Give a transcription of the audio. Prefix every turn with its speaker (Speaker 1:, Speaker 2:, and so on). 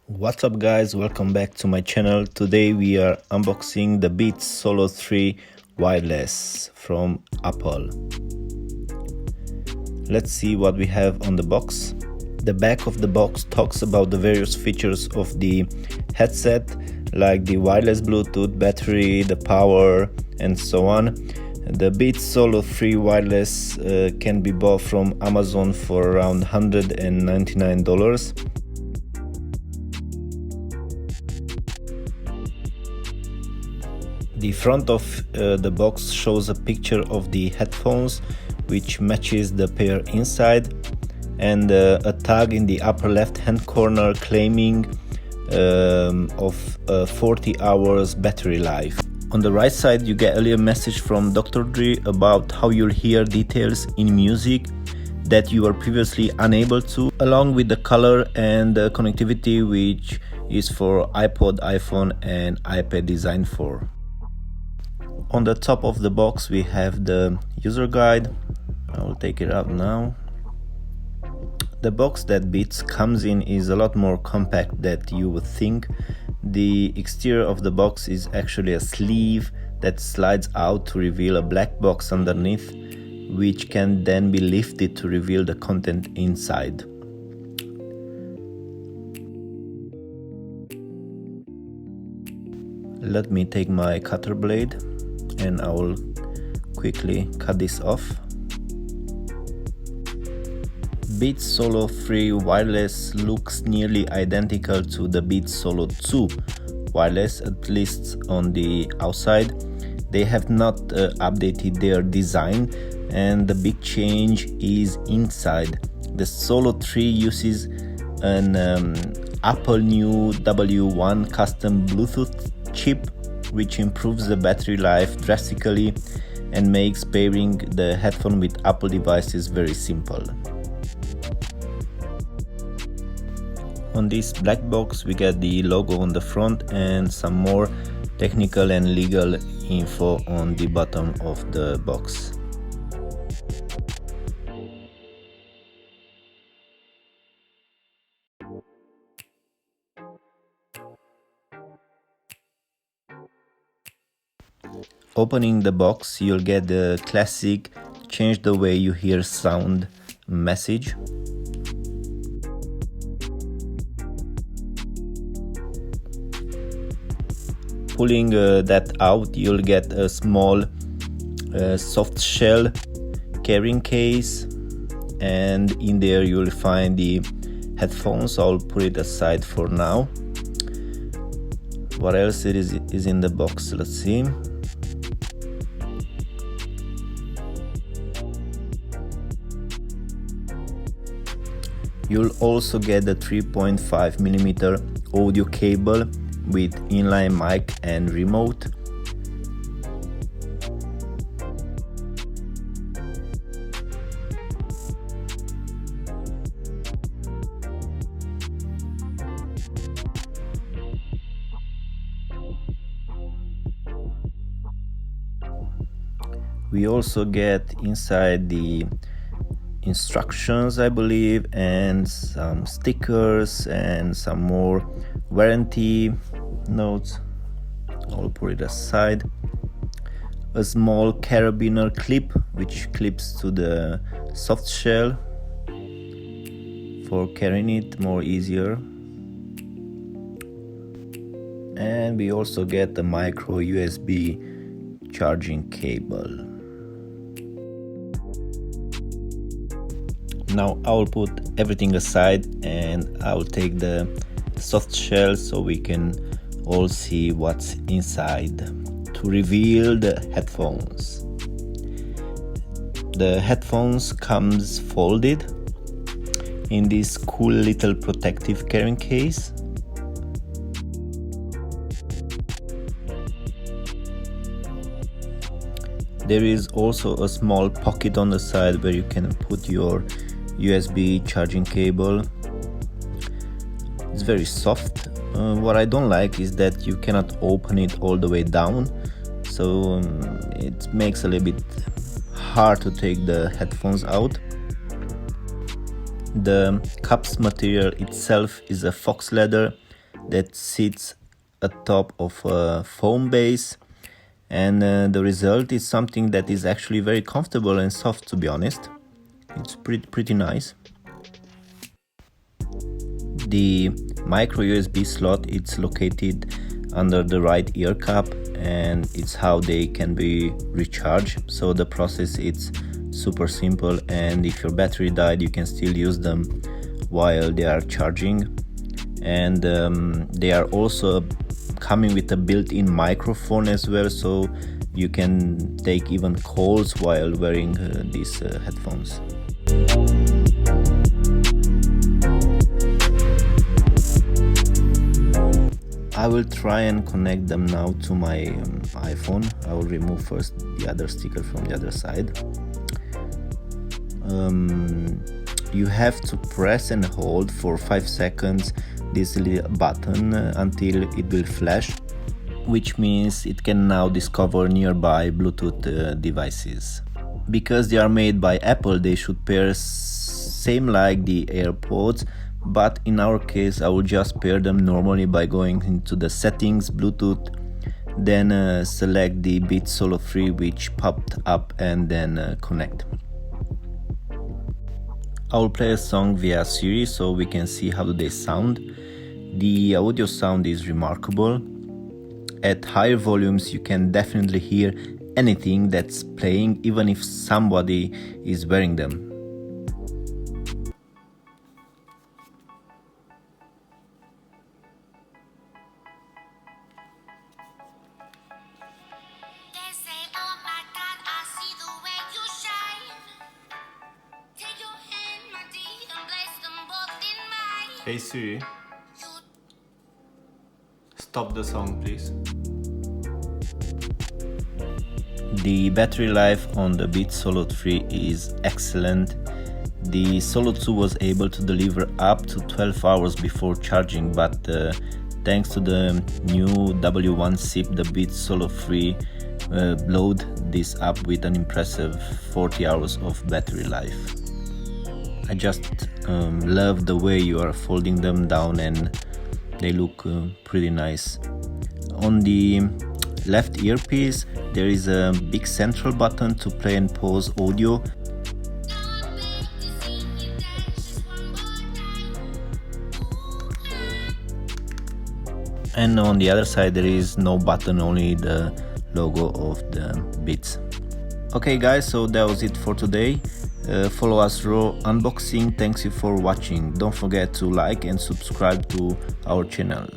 Speaker 1: What's up guys, welcome back to my channel. Today we are unboxing the Beats Solo 3 wireless from Apple. Let's see what we have on the box. The back of the box talks about the various features of the headset, like the wireless Bluetooth, battery, the power, and so on. The Beats Solo 3 wireless can be bought from Amazon for around $199. The front of the box shows a picture of the headphones, which matches the pair inside, and a tag in the upper left hand corner claiming of 40 hours battery life. On the right side you get a little message from Dr. Dre about how you'll hear details in music that you were previously unable to, along with the color and the connectivity, which is for iPod, iPhone and iPad designed for. On the top of the box we have the user guide. I will take it out now. The box that Beats comes in is a lot more compact than you would think. The exterior of the box is actually a sleeve that slides out to reveal a black box underneath, which can then be lifted to reveal the content inside. Let me take my cutter blade and I will quickly cut this off. Beats Solo 3 wireless looks nearly identical to the Beats Solo 2 wireless, at least on the outside. They have not updated their design, and the big change is inside. The Solo 3 uses an Apple new W1 custom Bluetooth chip, which improves the battery life drastically and makes pairing the headphone with Apple devices very simple. On this black box we get the logo on the front and some more technical and legal info on the bottom of the box. Opening the box, you'll get the classic change the way you hear sound message. Pulling that out, you'll get a small soft shell carrying case, and in there you'll find the headphones. I'll put it aside for now. What else is in the box? Let's see. You'll also get the 3.5mm audio cable with inline mic and remote. We also get inside the instructions, I believe, and some stickers and some more warranty notes. I'll put it aside. A small carabiner clip which clips to the soft shell for carrying it more easier. And we also get the micro USB charging cable. Now I will put everything aside and I will take the soft shell so we can all see what's inside to reveal the headphones. The headphones comes folded in this cool little protective carrying case. There is also a small pocket on the side where you can put your USB charging cable. It's very soft. What I don't like is that you cannot open it all the way down, so it makes a little bit hard to take the headphones out. The cups material itself is a fox leather that sits atop of a foam base, and the result is something that is actually very comfortable and soft, to be honest. It's pretty nice. The micro USB slot, it's located under the right ear cup, and it's how they can be recharged. So the process is super simple, and if your battery died, you can still use them while they are charging. And they are also coming with a built-in microphone as well, so you can take even calls while wearing these headphones. I will try and connect them now to my iPhone. I will remove first the other sticker from the other side. You have to press and hold for 5 seconds this little button until it will flash, which means it can now discover nearby Bluetooth devices. Because they are made by Apple, they should pair same like the AirPods, but in our case I will just pair them normally by going into the settings, Bluetooth, then select the Beats Solo 3 which popped up, and then connect. I will play a song via Siri so we can see how do they sound. The audio sound is remarkable. At higher volumes you can definitely hear anything that's playing, even if somebody is wearing them. Hey Siri, stop the song please. The battery life on the Beats Solo 3 is excellent. The Solo 2 was able to deliver up to 12 hours before charging, but thanks to the new W1 SIP, the Beats Solo 3 load this up with an impressive 40 hours of battery life. I just love the way you are folding them down, and they look pretty nice. On the left earpiece there is a big central button to play and pause audio. And on the other side there is no button, only the logo of the Beats. Okay guys, so that was it for today. Follow us raw unboxing. Thanks you for watching. Don't forget to like and subscribe to our channel.